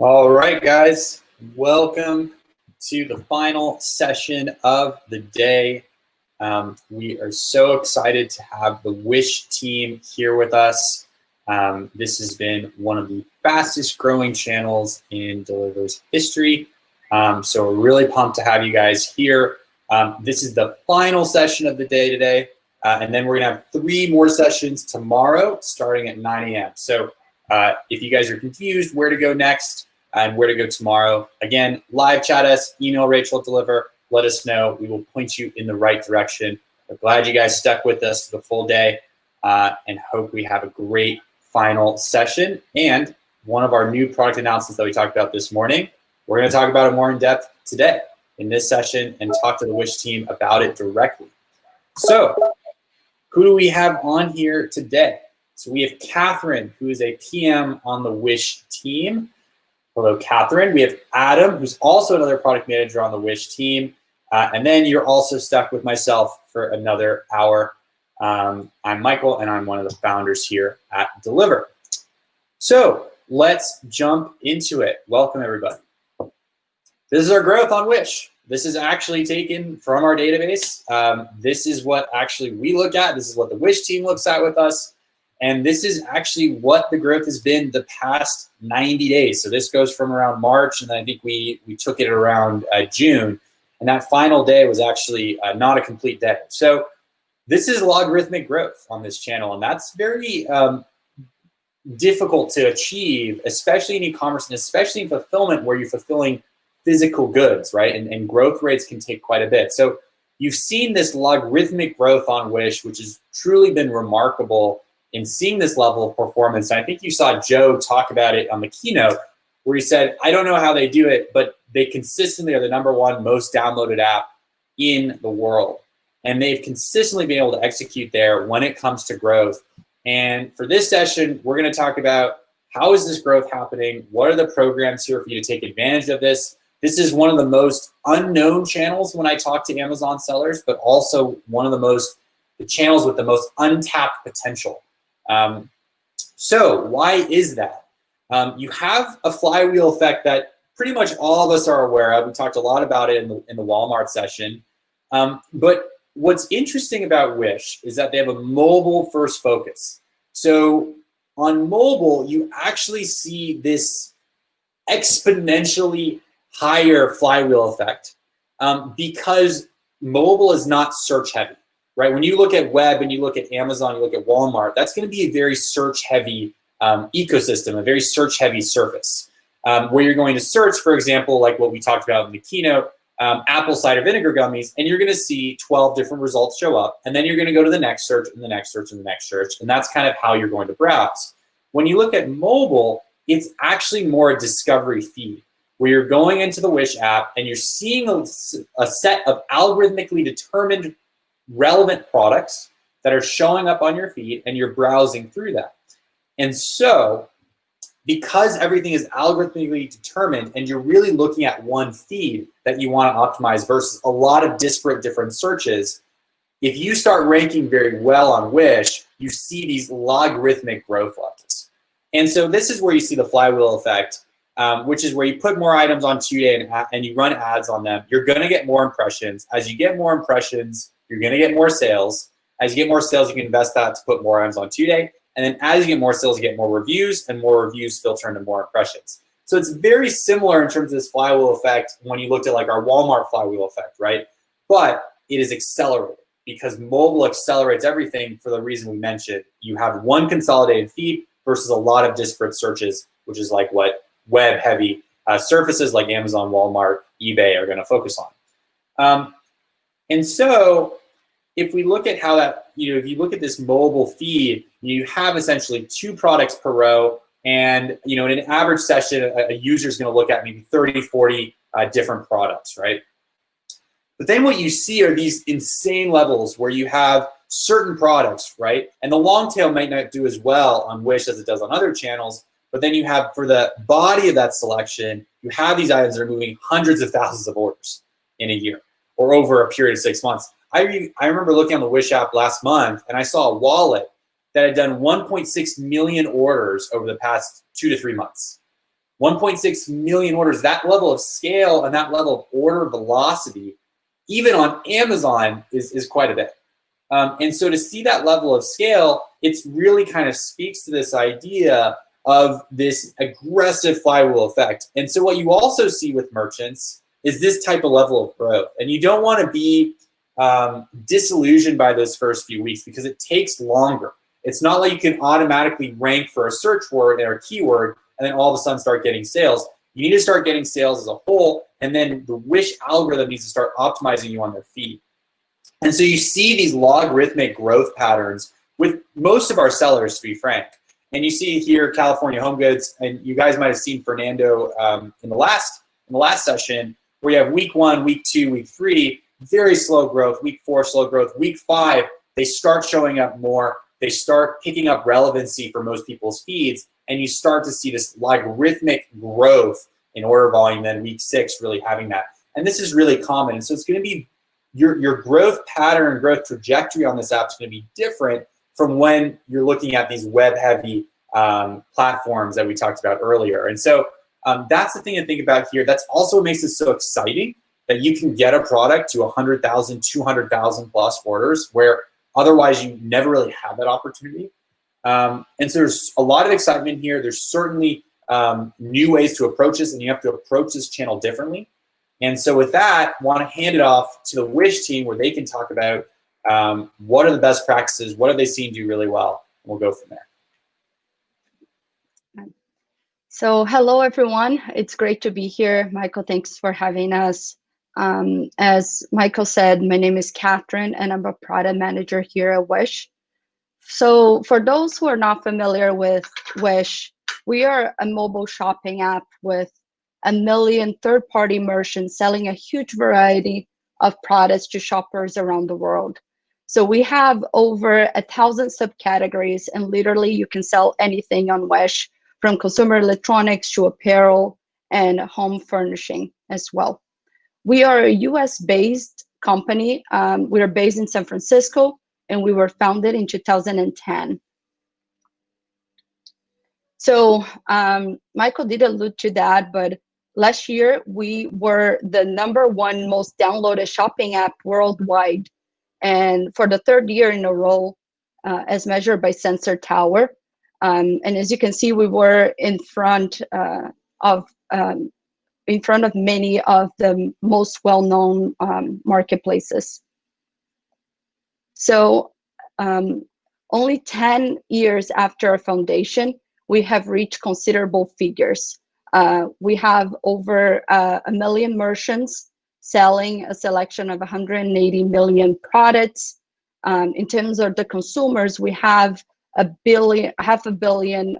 All right, guys, welcome to the final session of the day. We are so excited to have the Wish team here with us. This has been one of the fastest growing channels in Deliverr's history. So we're really pumped to have you guys here. This is the final session of the day today. And then we're gonna have 3 more sessions tomorrow starting at 9 a.m. So if you guys are confused where to go next and where to go tomorrow, again, live chat us, email Rachel at Deliverr, let us know. We will point you in the right direction. We're glad you guys stuck with us the full day and hope we have a great final session. And one of our new product announcements that we talked about this morning, we're gonna talk about it more in depth today in this session and talk to the Wish team about it directly. So who do we have on here today? So we have Catherine, who is a PM on the Wish team. Hello, Catherine. We have Adam, who's also another product manager on the Wish team. And then you're also stuck with myself for another hour. I'm Michael, and I'm one of the founders here at Deliverr. So let's jump into it. Welcome, everybody. This is our growth on Wish. This is actually taken from our database. This is what actually we look at. This is what the Wish team looks at with us. And this is actually what the growth has been the past 90 days. So this goes from around March, and then I think we took it around June. And that final day was actually not a complete day. So this is logarithmic growth on this channel, and that's very difficult to achieve, especially in e-commerce and especially in fulfillment where you're fulfilling physical goods, right? And growth rates can take quite a bit. So you've seen this logarithmic growth on Wish, which has truly been remarkable in seeing this level of performance. And I think you saw Joe talk about it on the keynote where he said, I don't know how they do it, but they consistently are the #1 most downloaded app in the world. And they've consistently been able to execute there when it comes to growth. And for this session, we're gonna talk about how is this growth happening? What are the programs here for you to take advantage of this? This is one of the most unknown channels when I talk to Amazon sellers, but also one of the channels with the most untapped potential. So why is that? You have a flywheel effect that pretty much all of us are aware of. We talked a lot about it in the Walmart session. But what's interesting about Wish is that they have a mobile first focus. So on mobile, you actually see this exponentially higher flywheel effect because mobile is not search heavy. Right, when you look at web and you look at Amazon, you look at Walmart, that's going to be a very search-heavy ecosystem, a very search-heavy surface, where you're going to search, for example, like what we talked about in the keynote, apple cider vinegar gummies, and you're going to see 12 different results show up, and then you're going to go to the next search and the next search and the next search, and that's kind of how you're going to browse. When you look at mobile, it's actually more a discovery feed, where you're going into the Wish app and you're seeing a set of algorithmically determined relevant products that are showing up on your feed, and you're browsing through that. And so because everything is algorithmically determined and you're really looking at one feed that you want to optimize versus a lot of disparate different searches, if you start ranking very well on Wish, you see these logarithmic growth levels. And so this is where you see the flywheel effect, which is where you put more items on 2-day and you run ads on them. You're going to get more impressions. As you get more impressions, you're going to get more sales. As you get more sales, you can invest that to put more items on 2-day. And then as you get more sales, you get more reviews, and more reviews filter into more impressions. So it's very similar in terms of this flywheel effect when you looked at like our Walmart flywheel effect, right? But it is accelerated because mobile accelerates everything for the reason we mentioned. You have one consolidated feed versus a lot of disparate searches, which is like what web-heavy surfaces like Amazon, Walmart, eBay are going to focus on. And so if we look at how that, if you look at this mobile feed, you have essentially 2 products per row. And, in an average session, a user is going to look at maybe 30, 40 different products, right? But then what you see are these insane levels where you have certain products, right? And the long tail might not do as well on Wish as it does on other channels. But then you have, for the body of that selection, you have these items that are moving hundreds of thousands of orders in a year or over a period of 6 months. I remember looking on the Wish app last month, and I saw a wallet that had done 1.6 million orders over the past 2 to 3 months. 1.6 million orders, that level of scale and that level of order velocity, even on Amazon, is quite a bit. And so to see that level of scale, it's really kind of speaks to this idea of this aggressive flywheel effect. And so what you also see with merchants is this type of level of growth. And you don't want to be disillusioned by those first few weeks because it takes longer. It's not like you can automatically rank for a search word or a keyword and then all of a sudden start getting sales. You need to start getting sales as a whole, and then the Wish algorithm needs to start optimizing you on their feed. And so you see these logarithmic growth patterns with most of our sellers, to be frank. And you see here California Home Goods, and you guys might have seen Fernando in the last session, where you have week 1, week 2, week 3, very slow growth, week 4, slow growth, week 5, they start showing up more, they start picking up relevancy for most people's feeds, and you start to see this logarithmic growth in order volume, then week 6 really having that. And this is really common, and so it's gonna be, your growth pattern and growth trajectory on this app is gonna be different from when you're looking at these web-heavy platforms that we talked about earlier. And so that's the thing to think about here. That's also what makes it so exciting, that you can get a product to 100,000, 200,000 plus orders, where otherwise you never really have that opportunity. And so there's a lot of excitement here. There's certainly new ways to approach this, and you have to approach this channel differently. And so with that, I want to hand it off to the Wish team, where they can talk about what are the best practices, what have they seen do really well, and we'll go from there. So hello, everyone. It's great to be here. Michael, thanks for having us. As Michael said, my name is Catherine, and I'm a product manager here at Wish. So for those who are not familiar with Wish, we are a mobile shopping app with 1 million third-party merchants selling a huge variety of products to shoppers around the world. So we have over 1,000 subcategories, and literally you can sell anything on Wish, from consumer electronics to apparel and home furnishing as well. We are a US-based company. We are based in San Francisco, and we were founded in 2010. So Michael did allude to that, but last year we were the #1 most downloaded shopping app worldwide, and for the 3rd year in a row, as measured by Sensor Tower. And as you can see, we were in front of many of the most well-known marketplaces. So only 10 years after our foundation, we have reached considerable figures. We have over 1 million merchants selling a selection of 180 million products. In terms of the consumers, we have half a billion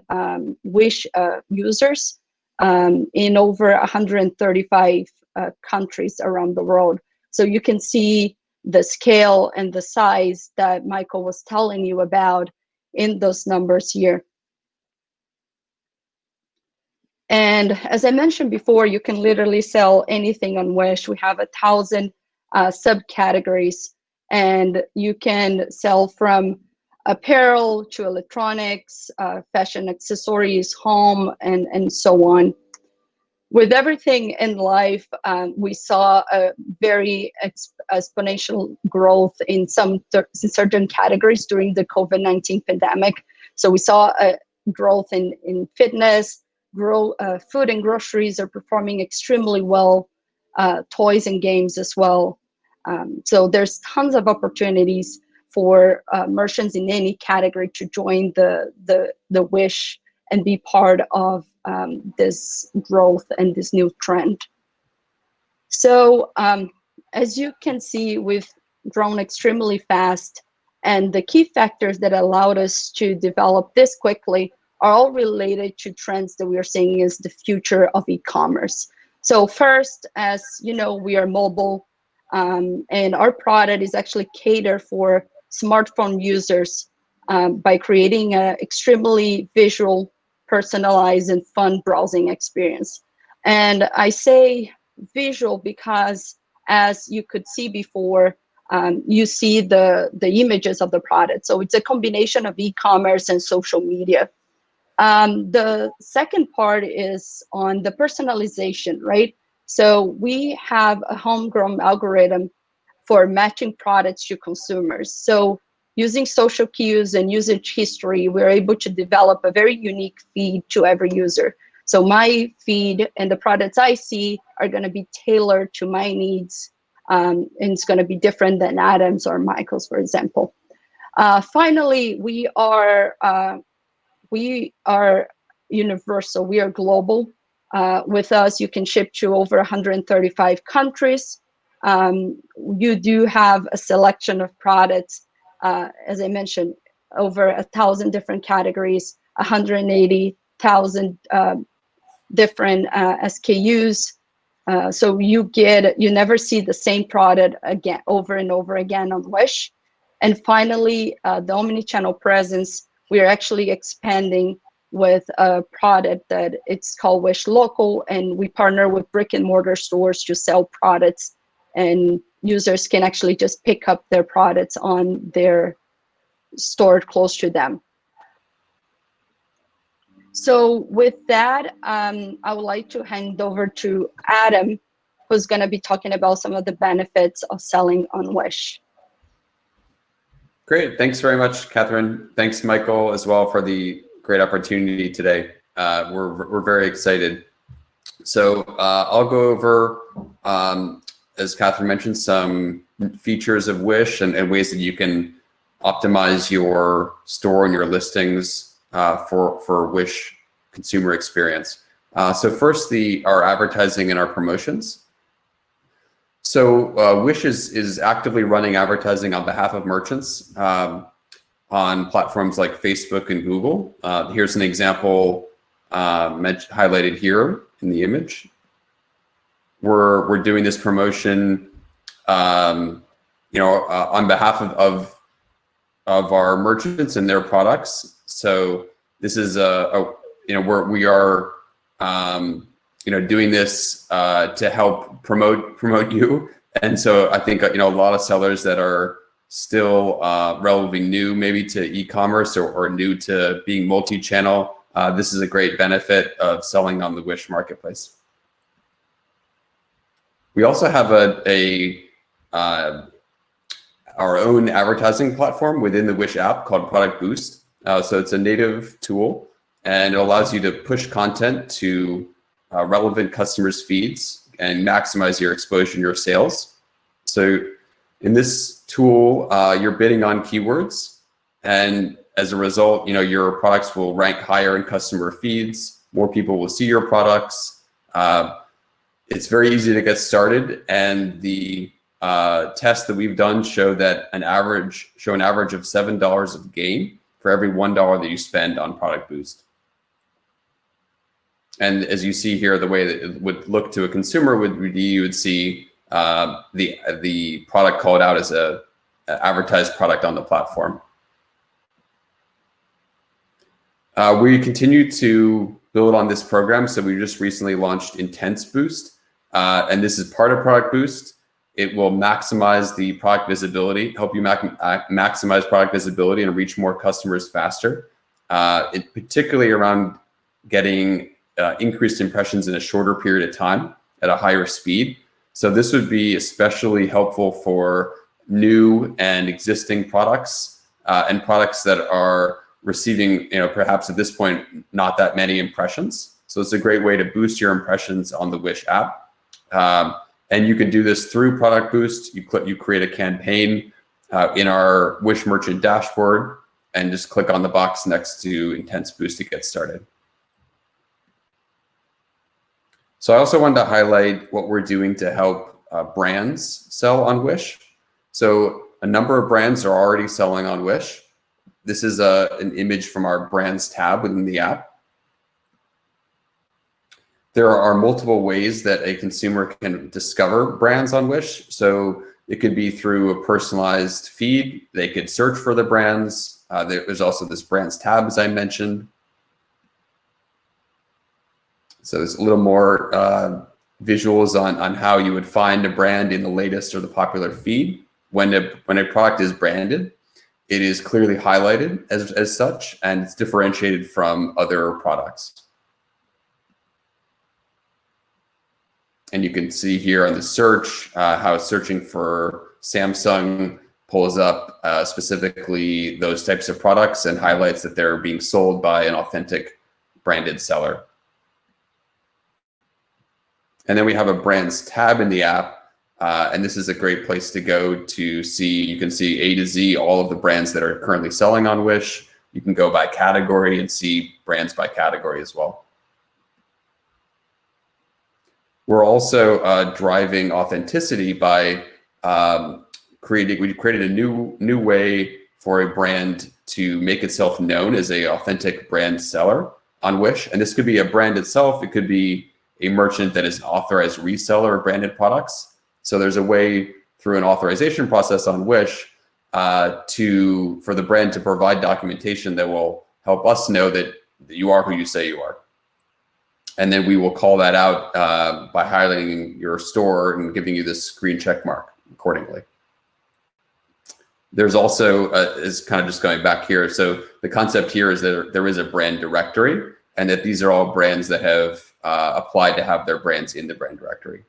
Wish users in over 135 countries around the world. So you can see the scale and the size that Michael was telling you about in those numbers here. And as I mentioned before, you can literally sell anything on Wish. We have 1,000 subcategories, and you can sell from apparel to electronics, fashion accessories, home, and so on. With everything in life, we saw a very exponential growth in certain categories during the COVID-19 pandemic. So we saw a growth in fitness, food and groceries are performing extremely well, toys and games as well. So there's tons of opportunities for merchants in any category to join the Wish and be part of this growth and this new trend. So as you can see, we've grown extremely fast, and the key factors that allowed us to develop this quickly are all related to trends that we are seeing as the future of e-commerce. So first, as you know, we are mobile, and our product is actually catered for smartphone users by creating an extremely visual, personalized, and fun browsing experience. And I say visual because, as you could see before, you see the images of the product. So it's a combination of e-commerce and social media. The second part is on the personalization, right? So we have a homegrown algorithm for matching products to consumers. So using social cues and usage history, we're able to develop a very unique feed to every user. So my feed and the products I see are going to be tailored to my needs, and it's going to be different than Adam's or Michael's, for example. Finally, we are universal. We are global. With us, you can ship to over 135 countries. You do have a selection of products, as I mentioned, over 1,000 different categories, 180,000 different SKUs. So you never see the same product again, over and over again on Wish. And finally, the omni-channel presence, we are actually expanding with a product that it's called Wish Local, and we partner with brick and mortar stores to sell products, and users can actually just pick up their products on their store close to them. So with that, I would like to hand over to Adam, who's going to be talking about some of the benefits of selling on Wish. Great. Thanks very much, Catherine. Thanks, Michael, as well, for the great opportunity today. We're very excited. So I'll go over, as Catherine mentioned, some features of Wish and ways that you can optimize your store and your listings for Wish consumer experience. So first, our advertising and our promotions. So Wish is actively running advertising on behalf of merchants on platforms like Facebook and Google. Here's an example highlighted here in the image. We're doing this promotion, on behalf of our merchants and their products. So this is where we are doing this to help promote you. And so I think a lot of sellers that are still relatively new maybe to e-commerce or new to being multi-channel, this is a great benefit of selling on the Wish marketplace. We also have our own advertising platform within the Wish app called ProductBoost. So it's a native tool, and it allows you to push content to relevant customers' feeds and maximize your exposure and your sales. So in this tool, you're bidding on keywords, and as a result, your products will rank higher in customer feeds. More people will see your products. It's very easy to get started, and the tests that we've done show an average of $7 of gain for every $1 that you spend on ProductBoost. And as you see here, the way that it would look to a consumer you would see the product called out as an advertised product on the platform. We continue to build on this program. So we just recently launched Intense Boost, and this is part of ProductBoost. It will maximize the product visibility, help you maximize product visibility and reach more customers faster. Particularly around getting increased impressions in a shorter period of time at a higher speed. So this would be especially helpful for new and existing products and products that are receiving, perhaps at this point, not that many impressions. So it's a great way to boost your impressions on the Wish app. And you can do this through ProductBoost. You create a campaign in our Wish merchant dashboard and just click on the box next to Intense Boost to get started. So I also wanted to highlight what we're doing to help brands sell on Wish. So a number of brands are already selling on Wish. This is an image from our brands tab within the app. There are multiple ways that a consumer can discover brands on Wish. So it could be through a personalized feed. They could search for the brands. There's also this brands tab, as I mentioned. So there's a little more visuals on how you would find a brand in the latest or the popular feed when a product is branded. it is clearly highlighted as such, and it's differentiated from other products. And you can see here on the search how searching for Samsung pulls up specifically those types of products and highlights that they're being sold by an authentic branded seller. And then we have a brands tab in the app. And this is a great place to go to see, you can see A to Z, all of the brands that are currently selling on Wish. You can go by category and see brands by category as well. We're also driving authenticity by we created a new way for a brand to make itself known as a authentic brand seller on Wish. And this could be a brand itself. It could be a merchant that is an authorized reseller of branded products. So there's a way through an authorization process on Wish for the brand to provide documentation that will help us know that you are who you say you are. And then we will call that out by highlighting your store and giving you this green check mark accordingly. There's also, is kind of just going back here. So the concept here is that there is a brand directory, and that these are all brands that have applied to have their brands in the brand directory.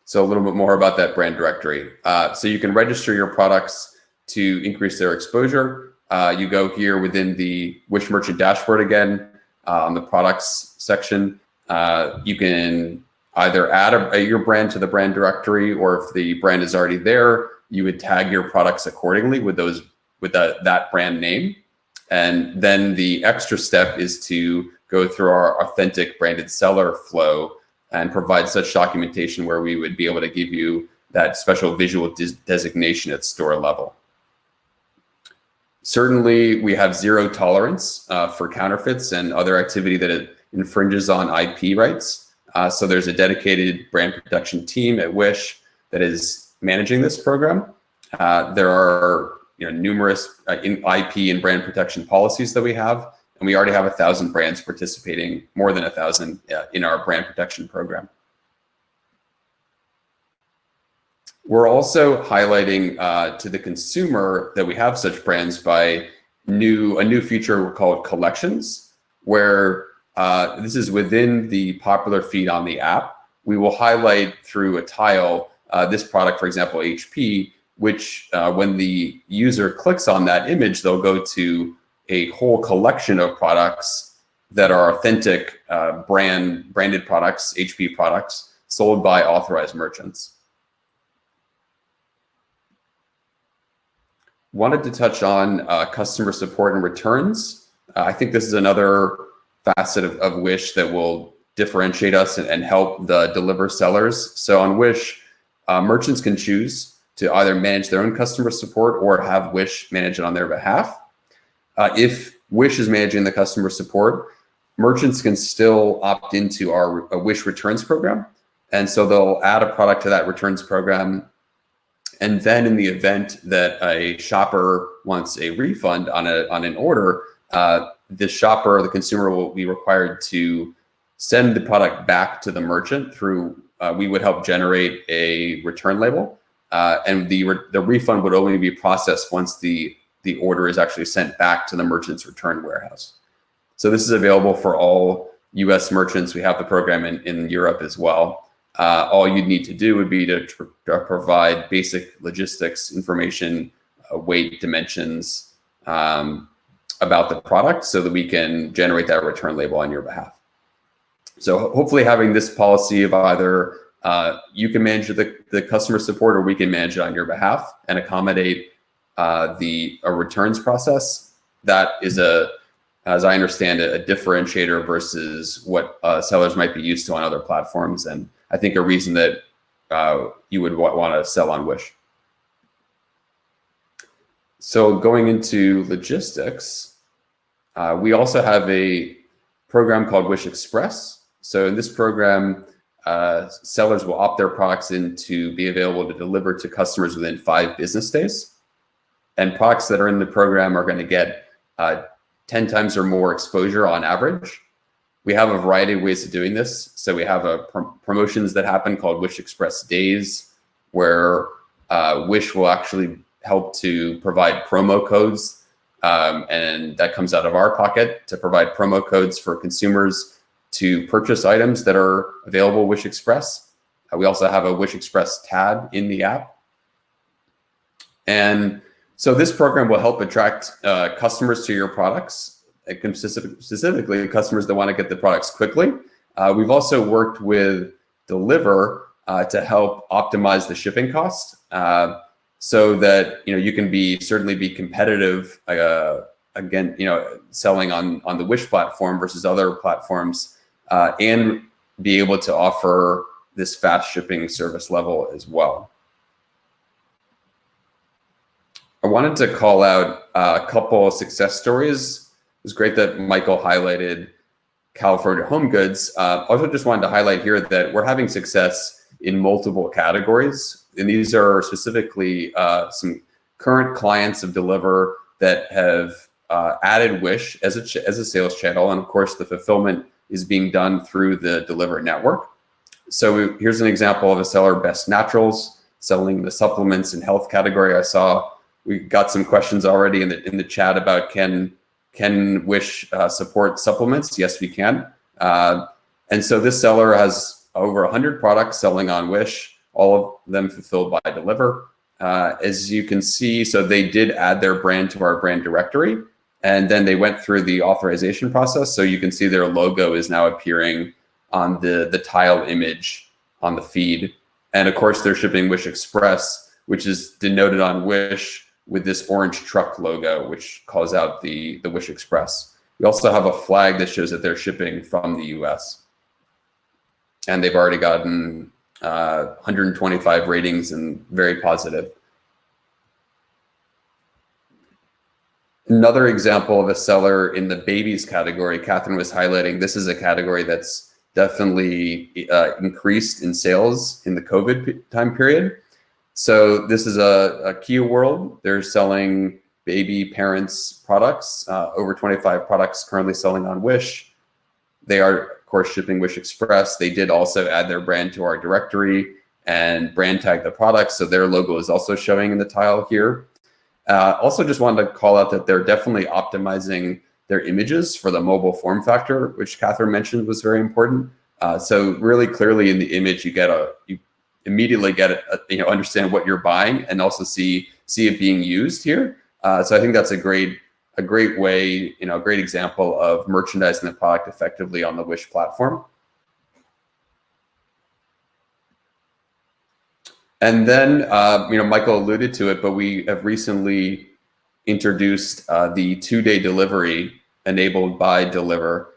So a little bit more about that brand directory. So you can register your products to increase their exposure. You go here within the Wish Merchant dashboard again, on the products section. You can either add your brand to the brand directory, or if the brand is already there, you would tag your products accordingly with that brand name. And then the extra step is to go through our authentic branded seller flow and provide such documentation where we would be able to give you that special visual designation at store level. Certainly, we have zero tolerance for counterfeits and other activity that it infringes on IP rights. So there's a dedicated brand protection team at Wish that is managing this program. There are numerous IP and brand protection policies that we have, and we already have 1,000 brands participating, more than 1,000 in our brand protection program. We're also highlighting to the consumer that we have such brands by a new feature called Collections, where this is within the popular feed on the app. We will highlight through a tile this product, for example, HP, which when the user clicks on that image, they'll go to a whole collection of products that are authentic branded products, HP products, sold by authorized merchants. Wanted to touch on customer support and returns. I think this is another facet of Wish that will differentiate us and help the Deliverr sellers. So on Wish, merchants can choose to either manage their own customer support or have Wish manage it on their behalf. If Wish is managing the customer support, merchants can still opt into our Wish returns program. And so they'll add a product to that returns program. And then in the event that a shopper wants a refund on an order, the shopper or the consumer will be required to send the product back to the merchant through, we would help generate a return label. And the refund would only be processed once the order is actually sent back to the merchant's return warehouse. So this is available for all US merchants. We have the program in Europe as well. All you'd need to do would be to provide basic logistics information, weight, dimensions, about the product so that we can generate that return label on your behalf. So hopefully having this policy of either you can manage the customer support or we can manage it on your behalf and accommodate a returns process, that is as I understand it, a differentiator versus what sellers might be used to on other platforms. And I think a reason that you would want to sell on Wish. So going into logistics, we also have a program called Wish Express. So in this program, sellers will opt their products in to be available to deliver to customers within 5 business days. And products that are in the program are going to get 10 times or more exposure on average. We have a variety of ways of doing this. So we have promotions that happen called Wish Express Days, where Wish will actually help to provide promo codes, and that comes out of our pocket to provide promo codes for consumers to purchase items that are available Wish Express. We also have a Wish Express tab in the app. And so this program will help attract customers to your products, specifically customers that want to get the products quickly. We've also worked with Deliverr to help optimize the shipping cost, so that you can certainly be competitive again, selling on the Wish platform versus other platforms, and be able to offer this fast shipping service level as well. I wanted to call out a couple of success stories. It was great that Michael highlighted California Home Goods. Also just wanted to highlight here that we're having success in multiple categories. And these are specifically some current clients of Deliverr that have added Wish as a sales channel. And of course, the fulfillment is being done through the Deliverr network. So here's an example of a seller, Best Naturals, selling the supplements and health category. I saw we got some questions already in the chat about can Wish support supplements? Yes, we can. And so this seller has over 100 products selling on Wish, all of them fulfilled by Deliverr. As you can see, so they did add their brand to our brand directory, and then they went through the authorization process. So you can see their logo is now appearing on the tile image on the feed. And of course, they're shipping Wish Express, which is denoted on Wish with this orange truck logo, which calls out the Wish Express. We also have a flag that shows that they're shipping from the US. And they've already gotten 125 ratings and very positive. Another example of a seller in the babies category, Catherine was highlighting, this is a category that's definitely increased in sales in the COVID time period. So this is a Kia World. They're selling baby parents products, over 25 products currently selling on Wish. They are, of course, shipping Wish Express. They did also add their brand to our directory and brand tag the products. So their logo is also showing in the tile here. Also just wanted to call out that they're definitely optimizing their images for the mobile form factor, which Catherine mentioned was very important. So really clearly in the image, you immediately understand what you're buying and also see it being used here. So I think that's a great way, a great example of merchandising the product effectively on the Wish platform. And then, Michael alluded to it, but we have recently introduced the 2-day delivery enabled by Deliverr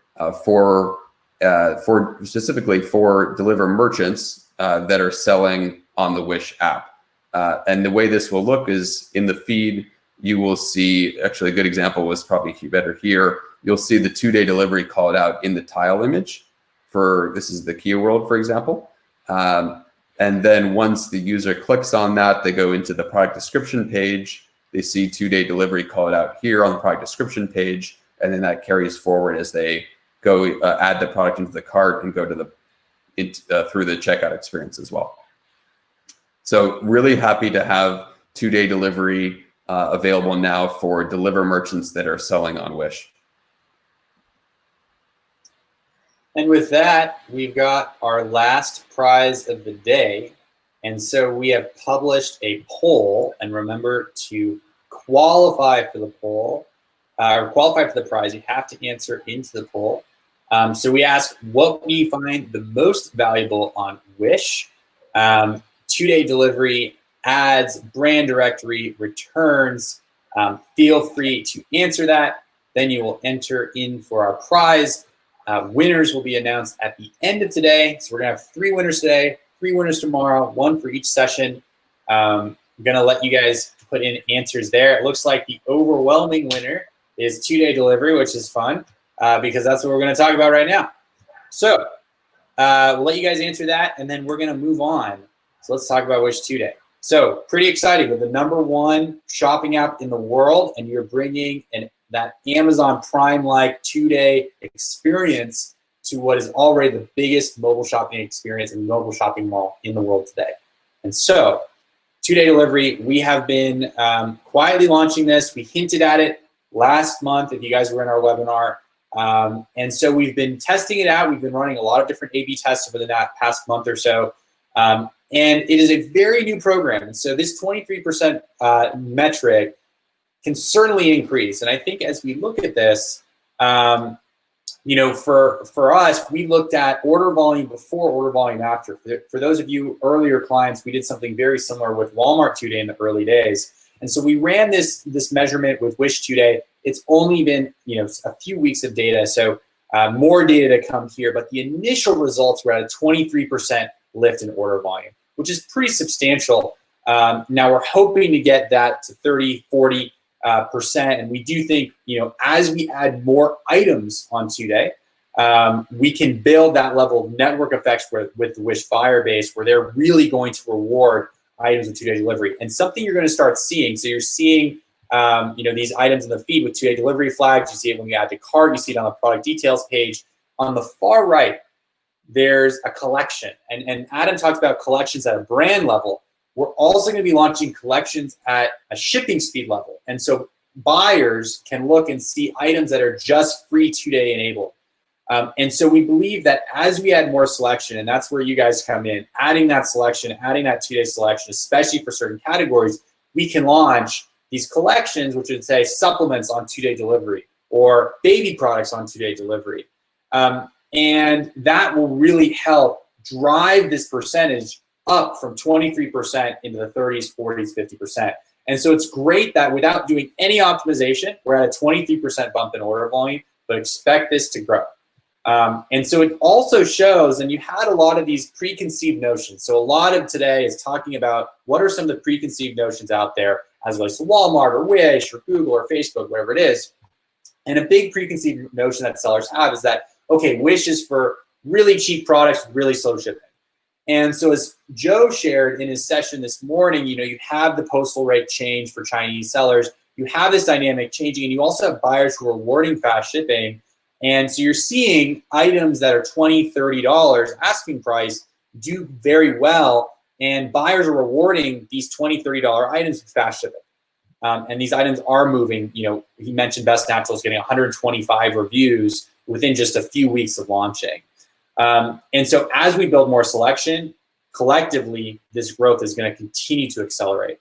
specifically for Deliverr merchants that are selling on the Wish app. And the way this will look is in the feed, you will see, actually a good example was probably better here. You'll see the 2-day delivery called out in the tile image this is the Kia World, for example. And then once the user clicks on that, they go into the product description page. They see 2-day delivery called out here on the product description page. And then that carries forward as they go add the product into the cart and go to through the checkout experience as well. So really happy to have 2-day delivery available now for Deliverr merchants that are selling on Wish. And with that, we've got our last prize of the day. And so we have published a poll, and remember to qualify for the poll, or qualify for the prize, you have to answer into the poll. So we ask what we find the most valuable on Wish. 2-day delivery, ads, brand directory, returns. Feel free to answer that. Then you will enter in for our prize. Winners will be announced at the end of today. So we're gonna have 3 winners today, 3 winners tomorrow, 1 for each session. I'm gonna let you guys put in answers there. It looks like the overwhelming winner is 2-day delivery, which is fun because that's what we're gonna talk about right now. So we'll let you guys answer that, and then we're gonna move on. So let's talk about Wish 2-day. So pretty exciting with the #1 shopping app in the world, and you're bringing that Amazon Prime-like 2-day experience to what is already the biggest mobile shopping experience and mobile shopping mall in the world today. And so 2-day delivery. We have been quietly launching this. We hinted at it last month if you guys were in our webinar. And so we've been testing it out. We've been running a lot of different A/B tests over the past month or so. And it is a very new program. And so this 23% metric can certainly increase. And I think as we look at this, you know, for us, we looked at order volume before, order volume after. For those of you earlier clients, we did something very similar with Walmart 2-day in the early days. And so we ran this measurement with Wish 2-day. It's only been, you know, a few weeks of data, so more data to come here. But the initial results were at a 23% lift in order volume, which is pretty substantial. Now we're hoping to get that to 30, 40%, and we do think, you know, as we add more items on 2-day, we can build that level of network effects with the Wish buyer base, where they're really going to reward items with 2-day delivery. And something you're going to start seeing, so you're seeing, you know, these items in the feed with 2-day delivery flags. You see it when you add to cart. You see it on the product details page. On the far right, there's a collection, and Adam talked about collections at a brand level. We're also going to be launching collections at a shipping speed level. And so buyers can look and see items that are just free 2-day enabled. And so we believe that as we add more selection, and that's where you guys come in, adding that selection, adding that 2-day selection, especially for certain categories, we can launch these collections, which would say supplements on 2-day delivery or baby products on 2-day delivery. And that will really help drive this percentage up from 23% into the 30s, 40s, 50%. And so it's great that without doing any optimization, we're at a 23% bump in order volume, but expect this to grow. And so it also shows, and you had a lot of these preconceived notions. So a lot of today is talking about what are some of the preconceived notions out there as it relates to Walmart or Wish or Google or Facebook, whatever it is. And a big preconceived notion that sellers have is that, okay, Wish is for really cheap products with really slow shipping. And so as Joe shared in his session this morning, you know, you have the postal rate change for Chinese sellers. You have this dynamic changing, and you also have buyers who are rewarding fast shipping. And so you're seeing items that are $20, $30 asking price do very well, and buyers are rewarding these $20, $30 items with fast shipping. And these items are moving. You know, he mentioned Best Naturals getting 125 reviews within just a few weeks of launching. And so as we build more selection, collectively, this growth is going to continue to accelerate.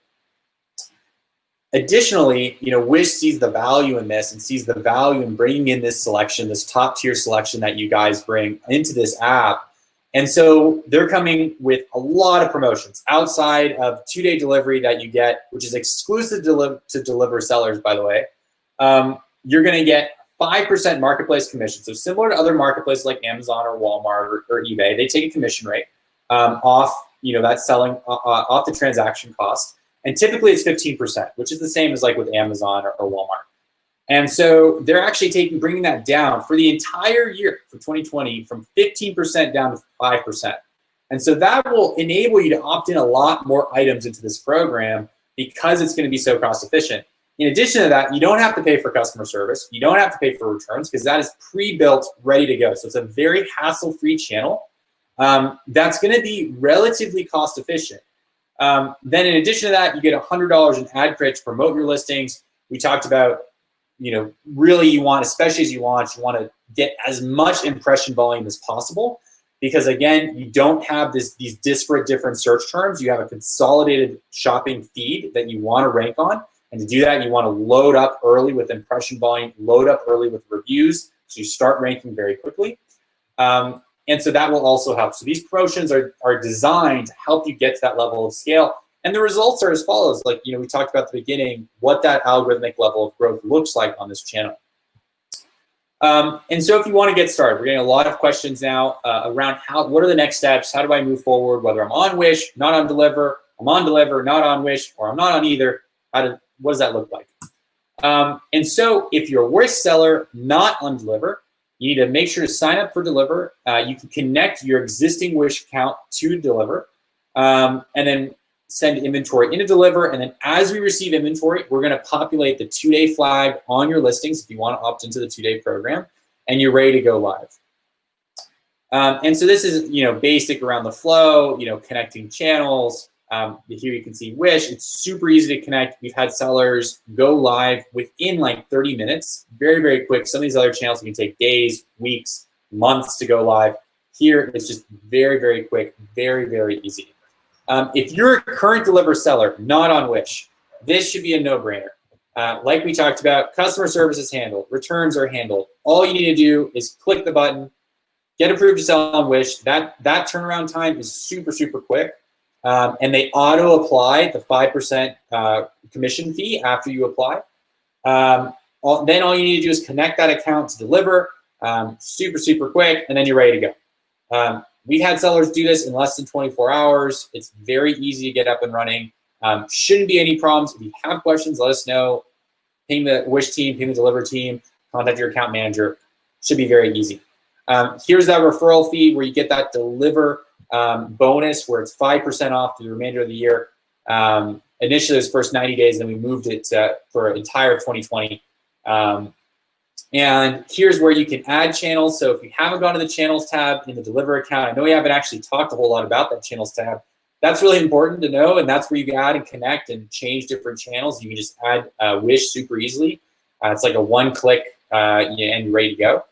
Additionally, you know, Wish sees the value in this and sees the value in bringing in this selection, this top tier selection that you guys bring into this app. And so they're coming with a lot of promotions outside of 2-day delivery that you get, which is exclusive to Deliverr sellers, by the way. You're going to get 5% marketplace commission. So similar to other marketplaces like Amazon or Walmart or eBay, they take a commission rate off, you know, that selling off the transaction cost. And typically it's 15%, which is the same as like with Amazon or Walmart. And so they're actually bringing that down for the entire year for 2020 from 15% down to 5%. And so that will enable you to opt in a lot more items into this program because it's going to be so cost efficient. In addition to that, you don't have to pay for customer service. You don't have to pay for returns because that is pre-built, ready to go. So it's a very hassle-free channel that's going to be relatively cost efficient. Then in addition to that, you get $100 in ad credit to promote your listings. We talked about, you know, really you want, especially as you launch, you want to get as much impression volume as possible because again, you don't have these disparate different search terms. You have a consolidated shopping feed that you want to rank on. And to do that, you want to load up early with impression volume, load up early with reviews, so you start ranking very quickly. And so that will also help. So these promotions are designed to help you get to that level of scale. And the results are as follows. Like, you know, we talked about at the beginning, what that algorithmic level of growth looks like on this channel. And so if you want to get started, we're getting a lot of questions now around what are the next steps? How do I move forward? Whether I'm on Wish, not on Deliverr, I'm on Deliverr, not on Wish, or I'm not on either. What does that look like? And so if you're a Wish seller, not on Deliverr, you need to make sure to sign up for Deliverr. You can connect your existing Wish account to Deliverr and then send inventory into Deliverr. And then as we receive inventory, we're going to populate the 2-day flag on your listings if you want to opt into the 2-day program, and you're ready to go live. And so this is, you know, basic around the flow, you know, connecting channels, Here you can see Wish. It's super easy to connect. We've had sellers go live within like 30 minutes. Very, very quick. Some of these other channels can take days, weeks, months to go live. Here, it's just very, very quick, very, very easy. If you're a current Deliverr seller, not on Wish, this should be a no-brainer. Like we talked about, customer service is handled, returns are handled. All you need to do is click the button, get approved to sell on Wish. That turnaround time is super, super quick. And they auto-apply the 5% commission fee after you apply. Then all you need to do is connect that account to Deliverr, super, super quick, and then you're ready to go. We've had sellers do this in less than 24 hours. It's very easy to get up and running. Shouldn't be any problems. If you have questions, let us know. Ping the Wish team, ping the Deliverr team, contact your account manager. Should be very easy. Here's that referral fee where you get that Deliverr bonus where it's 5% off through the remainder of the year. Initially, it was first 90 days, then we moved it for entire 2020. And here's where you can add channels. So if you haven't gone to the channels tab in the Deliverr account, I know we haven't actually talked a whole lot about that channels tab. That's really important to know, and that's where you can add and connect and change different channels. You can just add Wish super easily. It's like a one-click and you're ready to go.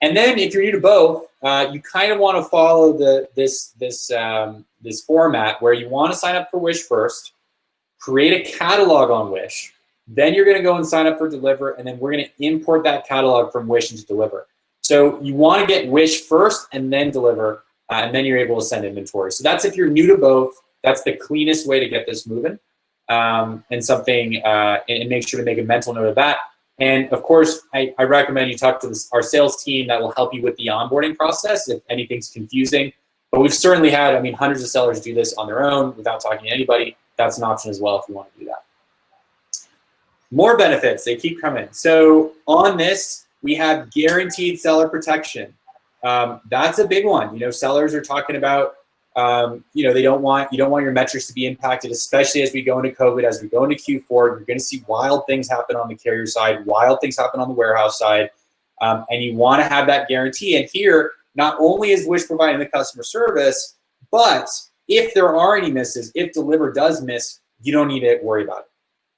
And then if you're new to both, you kind of want to follow this format where you want to sign up for Wish first, create a catalog on Wish, then you're going to go and sign up for Deliverr, and then we're going to import that catalog from Wish into Deliverr. So you want to get Wish first and then Deliverr, and then you're able to send inventory. So that's if you're new to both. That's the cleanest way to get this moving, and make sure to make a mental note of that. And of course, I recommend you talk to our sales team that will help you with the onboarding process if anything's confusing. But we've certainly had, hundreds of sellers do this on their own without talking to anybody. That's an option as well if you want to do that. More benefits, they keep coming. So on this, we have guaranteed seller protection. That's a big one. Sellers are talking about, you don't want your metrics to be impacted, especially as we go into COVID, as we go into Q4. You're going to see wild things happen on the carrier side, wild things happen on the warehouse side, and you want to have that guarantee. And here, not only is Wish providing the customer service, but if there are any misses, if Deliverr does miss, you don't need to worry about it.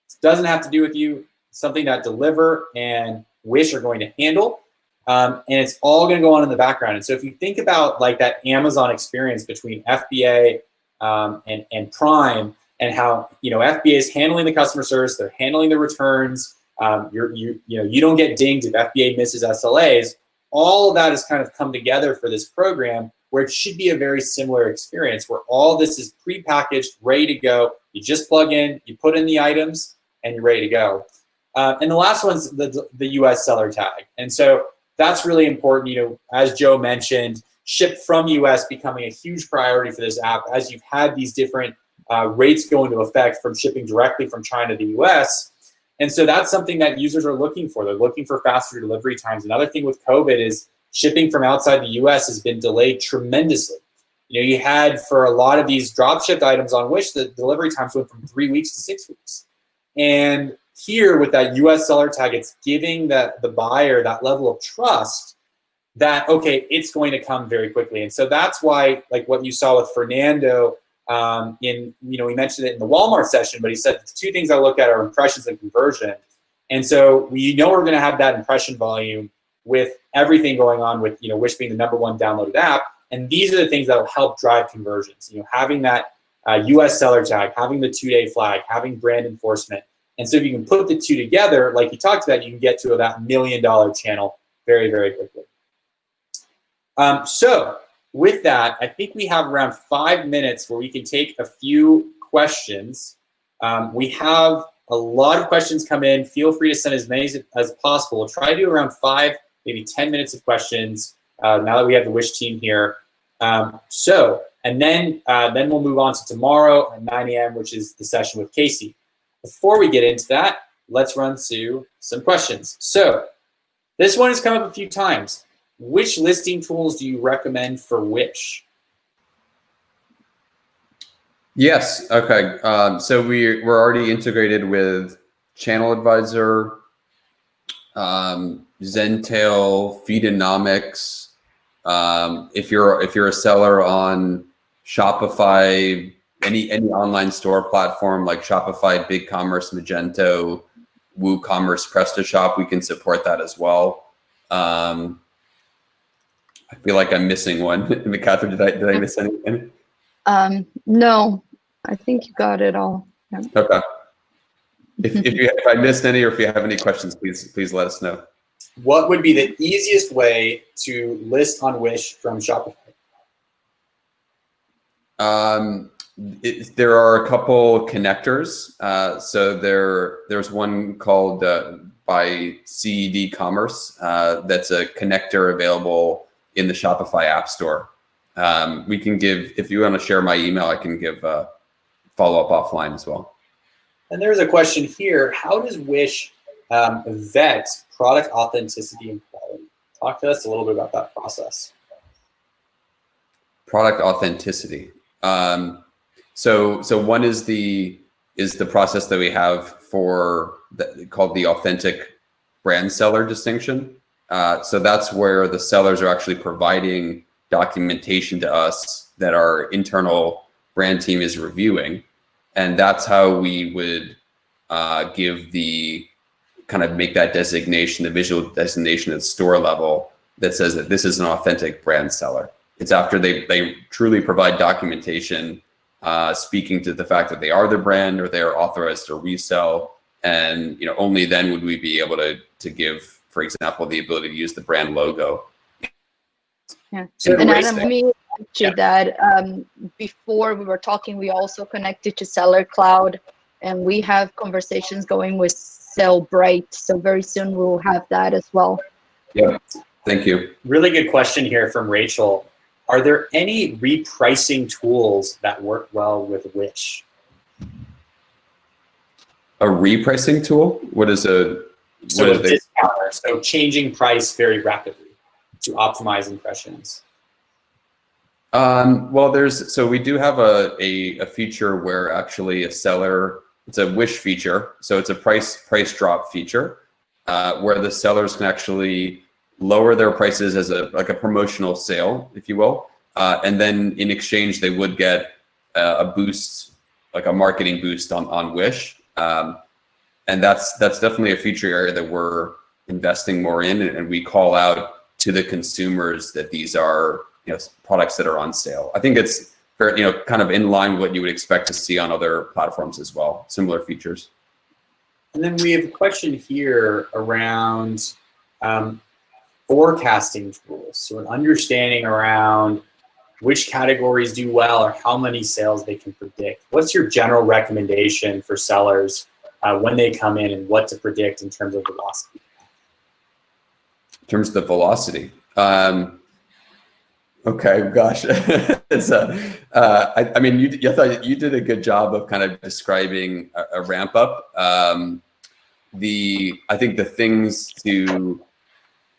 It doesn't have to do with you. It's something that Deliverr and Wish are going to handle. And it's all going to go on in the background. And so if you think about like that Amazon experience between FBA and Prime, and how FBA is handling the customer service, they're handling the returns. You don't get dinged if FBA misses SLAs. All of that has kind of come together for this program, where it should be a very similar experience, where all this is prepackaged, ready to go. You just plug in, you put in the items, and you're ready to go. And the last one's the US seller tag. And so that's really important. As Joe mentioned, ship from US becoming a huge priority for this app, as you've had these different rates go into effect from shipping directly from China to the US. And so that's something that users are looking for. They're looking for faster delivery times. Another thing with COVID is shipping from outside the US has been delayed tremendously. You had, for a lot of these drop shipped items on Wish, the delivery times went from 3 weeks to 6 weeks. And here with that US seller tag, it's giving the buyer that level of trust that, okay, it's going to come very quickly. And so that's why, like what you saw with Fernando, we mentioned it in the Walmart session, but he said the two things I look at are impressions and conversion. And so we know we're going to have that impression volume with everything going on with, Wish being the #1 downloaded app. And these are the things that will help drive conversions. Having that US seller tag, having the 2-day flag, having brand enforcement. And so if you can put the two together, like you talked about, you can get to about $1 million channel very, very quickly. So with that, I think we have around 5 minutes where we can take a few questions. We have a lot of questions come in. Feel free to send as many as possible. We'll try to do around 5, maybe 10 minutes of questions now that we have the Wish team here. And then we'll move on to tomorrow at 9 a.m., which is the session with Casey. Before we get into that, let's run through some questions. So this one has come up a few times. Which listing tools do you recommend for Wish? Yes. Okay. So we're already integrated with Channel Advisor, Zentel, Feedonomics. If you're a seller on Shopify, any online store platform like Shopify, BigCommerce, Magento, WooCommerce, PrestaShop, we can support that as well. I feel like I'm missing one. Catherine, did I miss anything? No, I think you got it all. Yeah. Okay. If I missed any, or if you have any questions, please let us know. What would be the easiest way to list on Wish from Shopify? There are a couple connectors. So there's one called by CED Commerce that's a connector available in the Shopify App Store. We can give, if you want to share my email, I can give follow-up offline as well. And there's a question here. How does Wish vet product authenticity and quality? Talk to us a little bit about that process. Product authenticity. So one is the process that we have for called the authentic brand seller distinction. So that's where the sellers are actually providing documentation to us that our internal brand team is reviewing, and that's how we would give the kind of make that designation, the visual designation at store level that says that this is an authentic brand seller. It's after they truly provide documentation speaking to the fact that they are the brand or they are authorized to resell, and only then would we be able to give, for example, the ability to use the brand logo. Yeah. And Adam, let me add to that. Before we were talking, we also connected to Seller Cloud, and we have conversations going with Sellbrite. So very soon we'll have that as well. Yeah, thank you. Really good question here from Rachel. Are there any repricing tools that work well with Wish? A repricing tool? What is a discounter? So changing price very rapidly to optimize impressions. Well, we do have a feature where actually a seller, it's a Wish feature, so it's a price drop feature where the sellers can actually lower their prices as like a promotional sale, if you will, and then in exchange they would get a boost, like a marketing boost on Wish, and that's definitely a feature area that we're investing more in, and we call out to the consumers that these are products that are on sale. I think it's very, kind of in line with what you would expect to see on other platforms as well, similar features. And then we have a question here around forecasting tools. So an understanding around which categories do well or how many sales they can predict. What's your general recommendation for sellers when they come in and what to predict in terms of velocity? In terms of the velocity. Okay, gosh. It's I mean, I thought you did a good job of kind of describing a ramp up. I think the things to,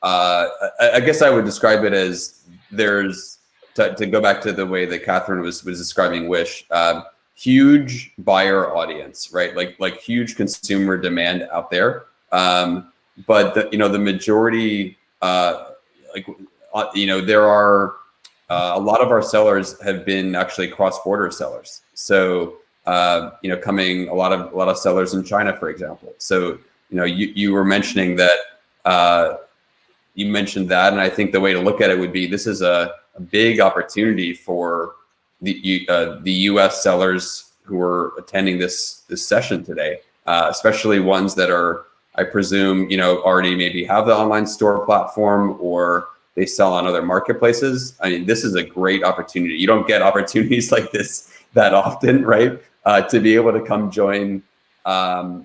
I guess I would describe it as there's, to go back to the way that Catherine was describing Wish, huge buyer audience, right? Like huge consumer demand out there. But the majority, there are a lot of our sellers have been actually cross-border sellers. So coming a lot of sellers in China, for example. So you were mentioning that you mentioned that, and I think the way to look at it would be this is a big opportunity for the U.S. sellers who are attending this session today, especially ones that are, I presume, already maybe have the online store platform or they sell on other marketplaces. I mean, this is a great opportunity. You don't get opportunities like this that often, right? To be able to come join, a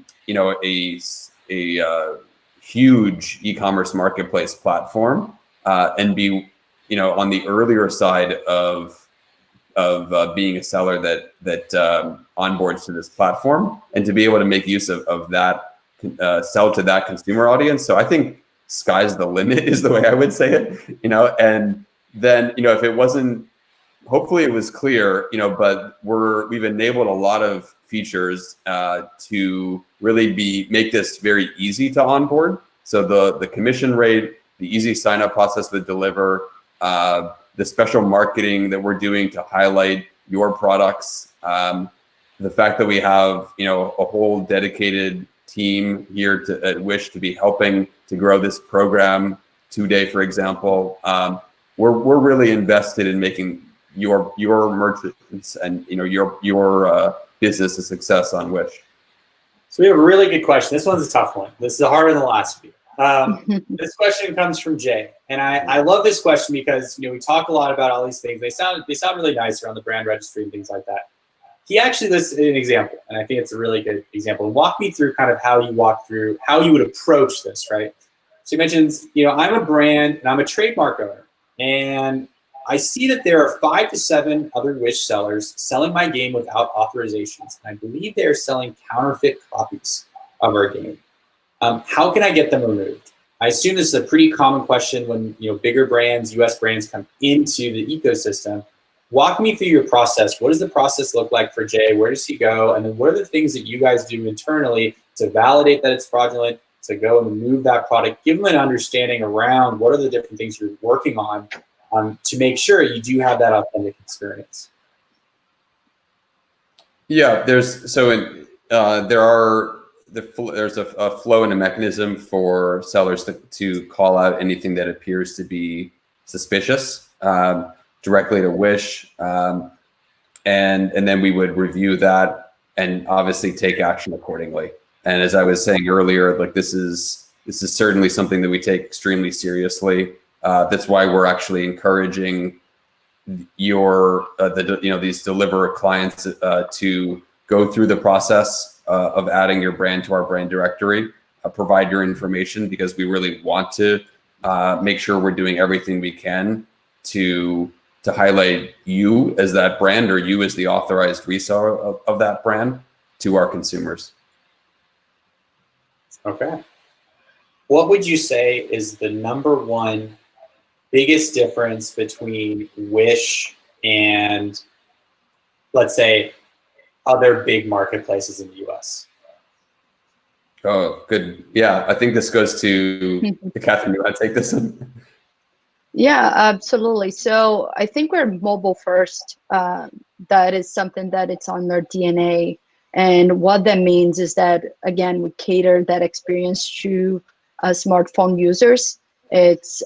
huge e-commerce marketplace platform and be, on the earlier side of being a seller that onboards to this platform, and to be able to make use of that, sell to that consumer audience. So I think sky's the limit is the way I would say it, and then, if it wasn't, hopefully it was clear, but we've enabled a lot of features to really make this very easy to onboard. So the commission rate, the easy sign up process with Deliverr, the special marketing that we're doing to highlight your products. The fact that we have, you know, a whole dedicated team here at Wish to be helping to grow this program today, for example, we're really invested in making your merchants and, you know, your business a success on Wish. So we have a really good question. This one's a tough one. This is harder than the last few. This question comes from Jay, and I love this question because, you know, we talk a lot about all these things. They sound really nice around the brand registry and things like that. He actually listed an example, and I think it's a really good example. Walk me through kind of how you would approach this, right? So he mentions, you know, I'm a brand and I'm a trademark owner, and I see that there are 5 to 7 other Wish sellers selling my game without authorizations. And I believe they are selling counterfeit copies of our game. How can I get them removed? I assume this is a pretty common question when, you know, bigger brands, US brands come into the ecosystem. Walk me through your process. What does the process look like for Jay? Where does he go? And then what are the things that you guys do internally to validate that it's fraudulent, to go and remove that product? Give them an understanding around what are the different things you're working on to make sure you do have that authentic experience. Yeah, there's a flow and a mechanism for sellers to call out anything that appears to be suspicious directly to Wish, and then we would review that and obviously take action accordingly. And as I was saying earlier, like this is certainly something that we take extremely seriously. That's why we're actually encouraging these Deliverr clients to go through the process of adding your brand to our brand directory, provide your information, because we really want to make sure we're doing everything we can to highlight you as that brand, or you as the authorized reseller of that brand to our consumers. Okay. What would you say is the #1 biggest difference between Wish and, let's say, other big marketplaces in the US? Oh, good. Yeah, I think this goes to Catherine. You want to take this one? Yeah, absolutely. So I think we're mobile first. That is something that it's on our DNA. And what that means is that, again, we cater that experience to smartphone users. It's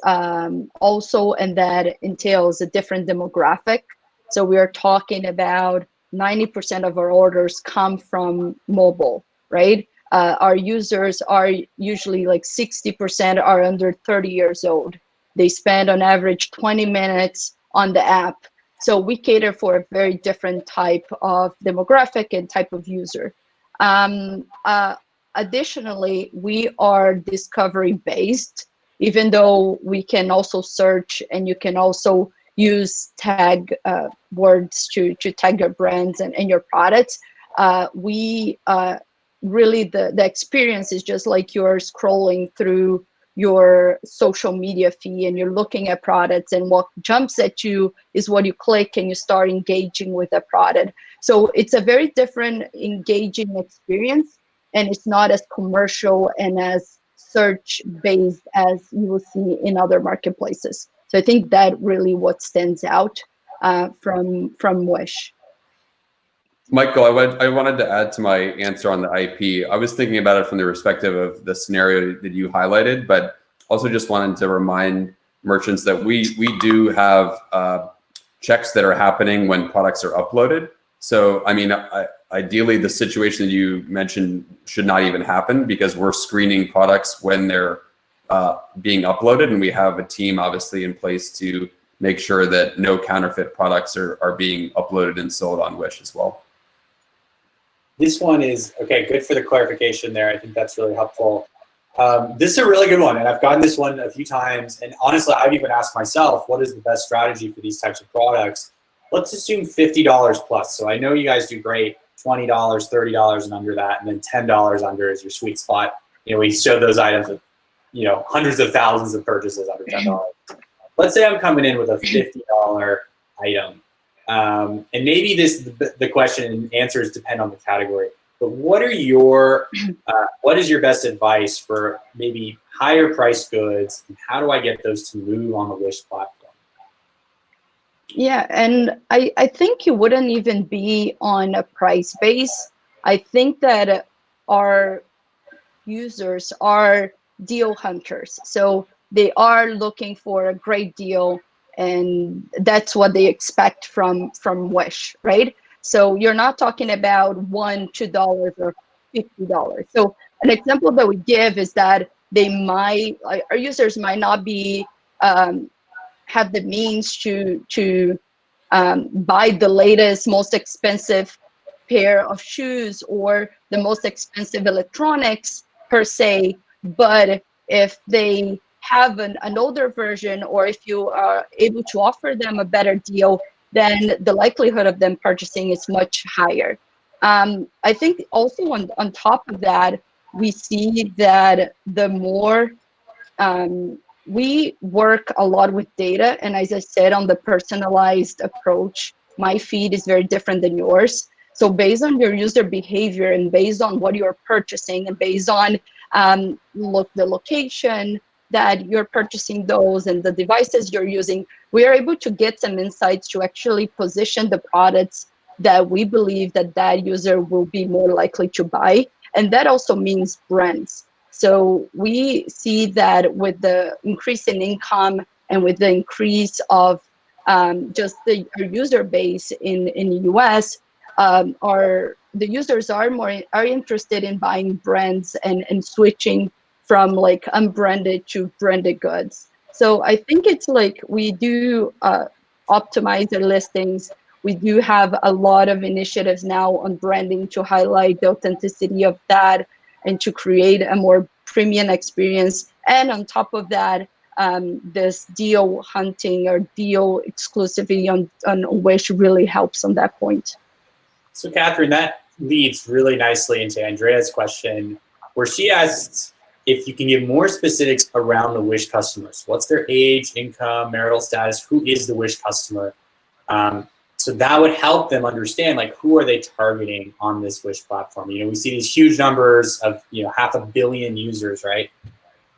also, and that entails a different demographic. So we are talking about 90% of our orders come from mobile, right? Our users are usually like 60% are under 30 years old. They spend on average 20 minutes on the app. So we cater for a very different type of demographic and type of user. Additionally, we are discovery based, even though we can also search, and you can also use tag words to tag your brands and your products. We really, the experience is just like you're scrolling through your social media feed and you're looking at products, and what jumps at you is what you click and you start engaging with the product. So it's a very different engaging experience, and it's not as commercial and as search based as you will see in other marketplaces. So I think that really what stands out from Wish. Michael, I wanted to add to my answer on the IP. I was thinking about it from the perspective of the scenario that you highlighted, but also just wanted to remind merchants that we do have checks that are happening when products are uploaded. So, I mean, ideally, the situation that you mentioned should not even happen, because we're screening products when they're being uploaded, and we have a team obviously in place to make sure that no counterfeit products are being uploaded and sold on Wish as well. This one is, okay, good for the clarification there. I think that's really helpful. This is a really good one, and I've gotten this one a few times, and honestly, I've even asked myself, what is the best strategy for these types of products? Let's assume $50 plus. So I know you guys do great, $20, $30 and under that, and then $10 under is your sweet spot. You know, we show those items with, you know, hundreds of thousands of purchases under $10. Let's say I'm coming in with a $50 item. And maybe the question and answers depend on the category, but what is your best advice for maybe higher priced goods, and how do I get those to move on the Wish platform? Yeah, and I think you wouldn't even be on a price base. I think that our users are deal hunters. So they are looking for a great deal, and that's what they expect from Wish, right? So you're not talking about $1, $2, or $50. So an example that we give is that our users might not be have the means to buy the latest, most expensive pair of shoes or the most expensive electronics per se. But if they have an older version, or if you are able to offer them a better deal, then the likelihood of them purchasing is much higher. I think also on top of that, we see that the more we work a lot with data, and as I said, on the personalized approach, my feed is very different than yours. So based on your user behavior and based on what you're purchasing and based on the location that you're purchasing those and the devices you're using, we are able to get some insights to actually position the products that we believe that user will be more likely to buy. And that also means brands. So we see that with the increase in income and with the increase of just our user base in the US, the users are interested in buying brands and switching from like unbranded to branded goods. So I think it's like we do optimize our listings. We do have a lot of initiatives now on branding to highlight the authenticity of that and to create a more premium experience. And on top of that, this deal hunting or deal exclusivity on Wish really helps on that point. So Catherine, that leads really nicely into Andrea's question, where she asks if you can give more specifics around the Wish customers. What's their age, income, marital status? Who is the Wish customer? So that would help them understand, like, who are they targeting on this Wish platform? You know, we see these huge numbers of, 500 million users, right?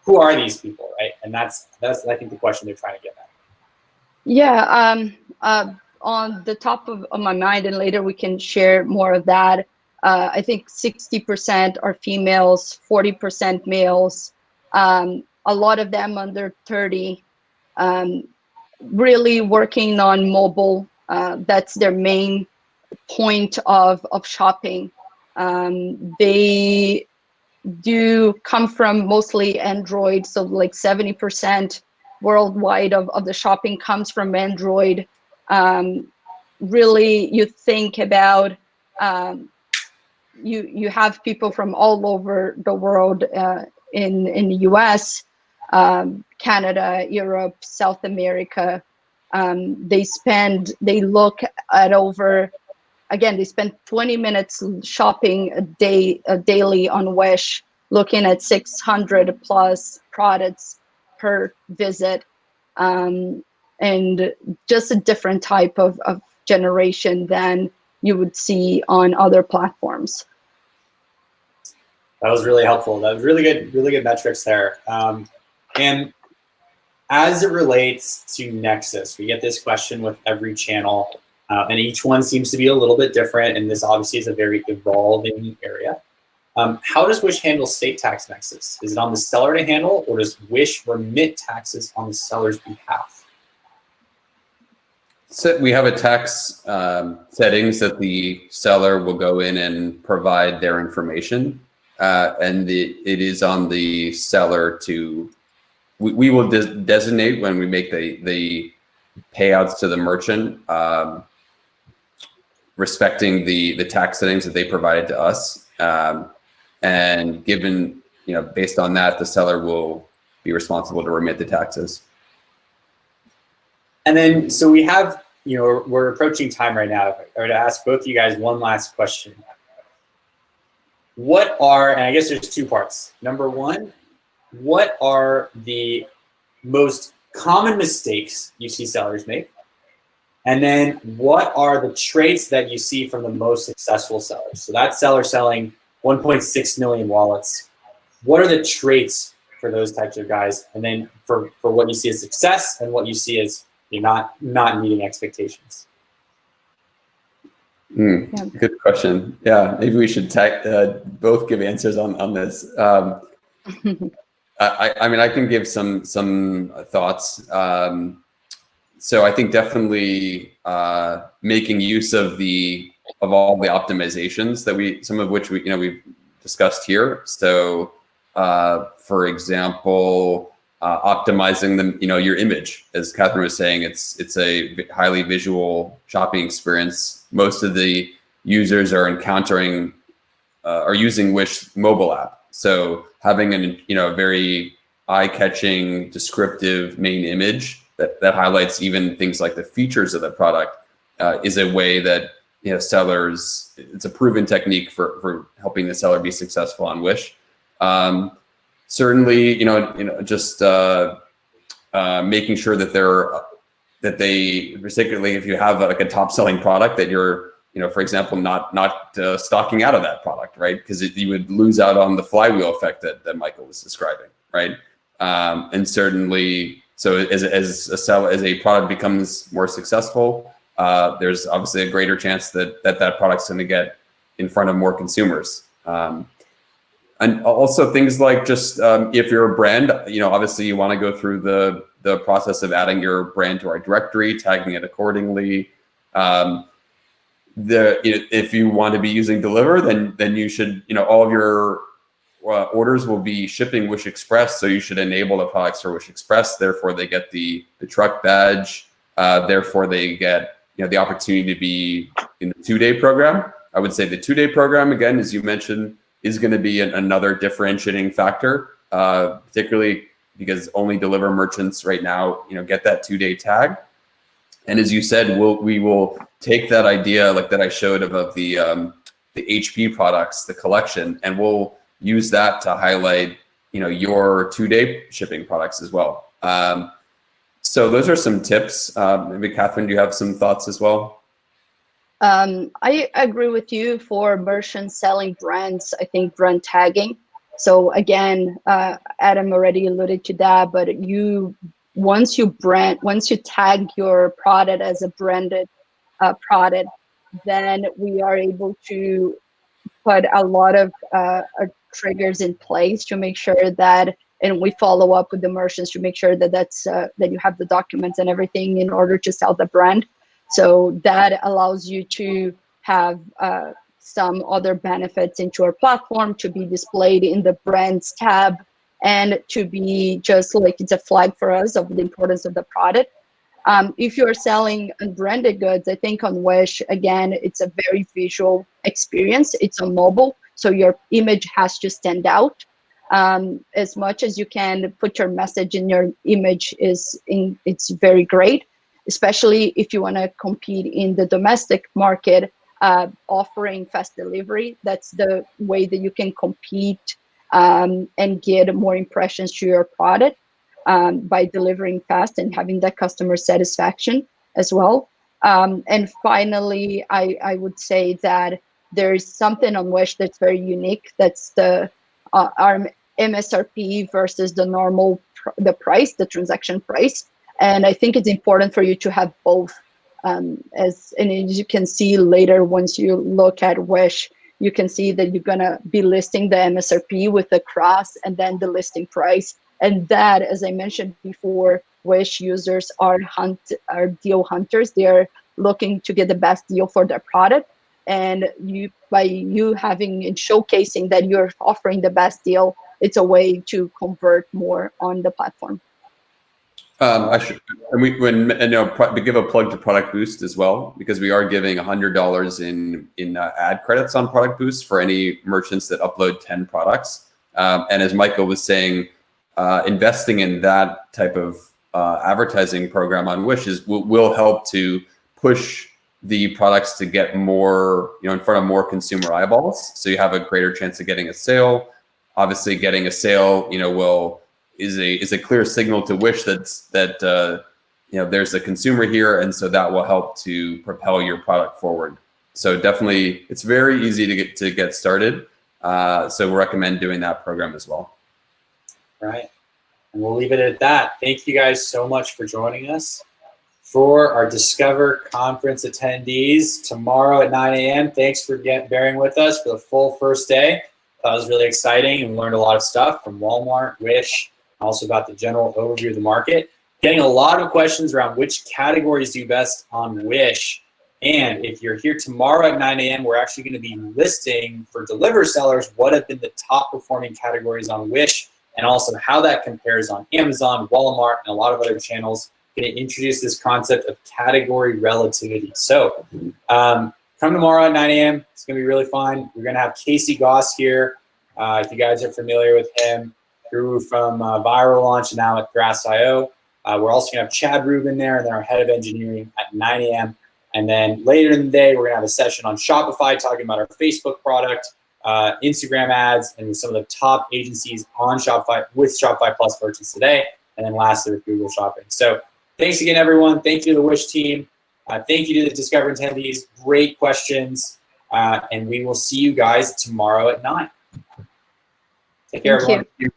Who are these people, right? And that's I think the question they're trying to get at. Yeah, on the top of my mind, and later we can share more of that. I think 60% are females, 40% males, a lot of them under 30, really working on mobile. That's their main point of shopping. They do come from mostly Android, so like 70% worldwide of the shopping comes from Android. Really, you think about you have people from all over the world in the US, Canada, Europe, South America. They look at over, again, they spend 20 minutes shopping daily on Wish, looking at 600 plus products per visit, and just a different type of generation than you would see on other platforms. That was really helpful. That was really good metrics there. And as it relates to Nexus, we get this question with every channel, and each one seems to be a little bit different, and this obviously is a very evolving area. How does Wish handle state tax Nexus? Is it on the seller to handle, or does Wish remit taxes on the seller's behalf? So we have a tax settings that the seller will go in and provide their information, and it is on the seller to. We will designate when we make the payouts to the merchant, respecting the tax settings that they provided to us, and given based on that, the seller will be responsible to remit the taxes. And then, so we have, we're approaching time right now. I would ask both of you guys one last question. What are, and I guess there's two parts. Number one, what are the most common mistakes you see sellers make? And then what are the traits that you see from the most successful sellers? So that seller selling 1.6 million wallets. What are the traits for those types of guys? And then for what you see as success and what you see as you're not meeting expectations? Good question. Yeah, maybe we should both give answers on this. I mean, I can give some thoughts. So I think definitely making use of all the optimizations that some of which we've discussed here. So for example, optimizing your image, as Catherine was saying, it's a highly visual shopping experience. Most of the users are using Wish mobile app. So having a very eye-catching, descriptive main image that highlights even things like the features of the product is a way that sellers. It's a proven technique for helping the seller be successful on Wish. Certainly, just making sure that they particularly if you have like a top-selling product that you're for example, not stocking out of that product, right? Because you would lose out on the flywheel effect that Michael was describing, right? And certainly, so as a product becomes more successful, there's obviously a greater chance that product's going to get in front of more consumers. And also things like just if you're a brand, obviously you want to go through the process of adding your brand to our directory, tagging it accordingly. If you want to be using Deliverr, then you should, all of your orders will be shipping Wish Express, so you should enable the products for Wish Express. Therefore, they get the truck badge. Therefore, they get the opportunity to be in the 2-day program. I would say the 2-day program, again, as you mentioned, is going to be another differentiating factor, particularly because only Deliverr merchants right now, get that 2-day tag. And as you said, we will take that idea like that I showed of the HP products, the collection, and we'll use that to highlight your 2-day shipping products as well. So those are some tips. Maybe Catherine, do you have some thoughts as well? I agree with you. For merchants selling brands, I think brand tagging. So again, Adam already alluded to that, but once you tag your product as a branded product, then we are able to put a lot of triggers in place to make sure that, and we follow up with the merchants to make sure that that you have the documents and everything in order to sell the brand. So that allows you to have some other benefits into our platform to be displayed in the brands tab, and to be just like it's a flag for us of the importance of the product. If you're selling unbranded goods, I think on Wish, again, it's a very visual experience. It's on mobile, so your image has to stand out. As much as you can put your message in your image it's very great, especially if you want to compete in the domestic market, offering fast delivery. That's the way that you can compete and get more impressions to your product by delivering fast and having that customer satisfaction as well. And finally, I would say that there's something on Wish that's very unique. That's our MSRP versus the price, the transaction price. And I think it's important for you to have both. As you can see later, once you look at Wish, you can see that you're gonna be listing the MSRP with the cross and then the listing price. And that, as I mentioned before, Wish users are deal hunters. They are looking to get the best deal for their product. And by you having and showcasing that you're offering the best deal, it's a way to convert more on the platform. We give a plug to ProductBoost as well, because we are giving $100 in ad credits on ProductBoost for any merchants that upload 10 products. And as Michael was saying, investing in that type of advertising program on Wish will help to push the products to get more, in front of more consumer eyeballs. So you have a greater chance of getting a sale. Obviously, getting a sale, is a clear signal to Wish that there's a consumer here, and so that will help to propel your product forward. So definitely, it's very easy to get started. So we recommend doing that program as well. Right, and we'll leave it at that. Thank you guys so much for joining us. for our Discover Conference attendees tomorrow at 9 a.m. Thanks for bearing with us for the full first day. That was really exciting, and we learned a lot of stuff from Walmart, Wish, also about the general overview of the market. Getting a lot of questions around which categories do best on Wish. And if you're here tomorrow at 9 a.m., we're actually going to be listing for Deliverr sellers what have been the top performing categories on Wish, and also how that compares on Amazon, Walmart, and a lot of other channels. Going to introduce this concept of category relativity. So come tomorrow at 9 a.m. It's going to be really fun. We're going to have Casey Goss here. If you guys are familiar with him, guru from Viral Launch and now at Grass.io. We're also going to have Chad Rubin there, and then our head of engineering at 9 a.m. And then later in the day, we're going to have a session on Shopify talking about our Facebook product, Instagram ads, and some of the top agencies on Shopify with Shopify Plus merchants today. And then lastly, with Google Shopping. So thanks again, everyone. Thank you to the Wish team. Thank you to the Discover attendees. Great questions. And we will see you guys tomorrow at 9. Take care, everyone. Thank you.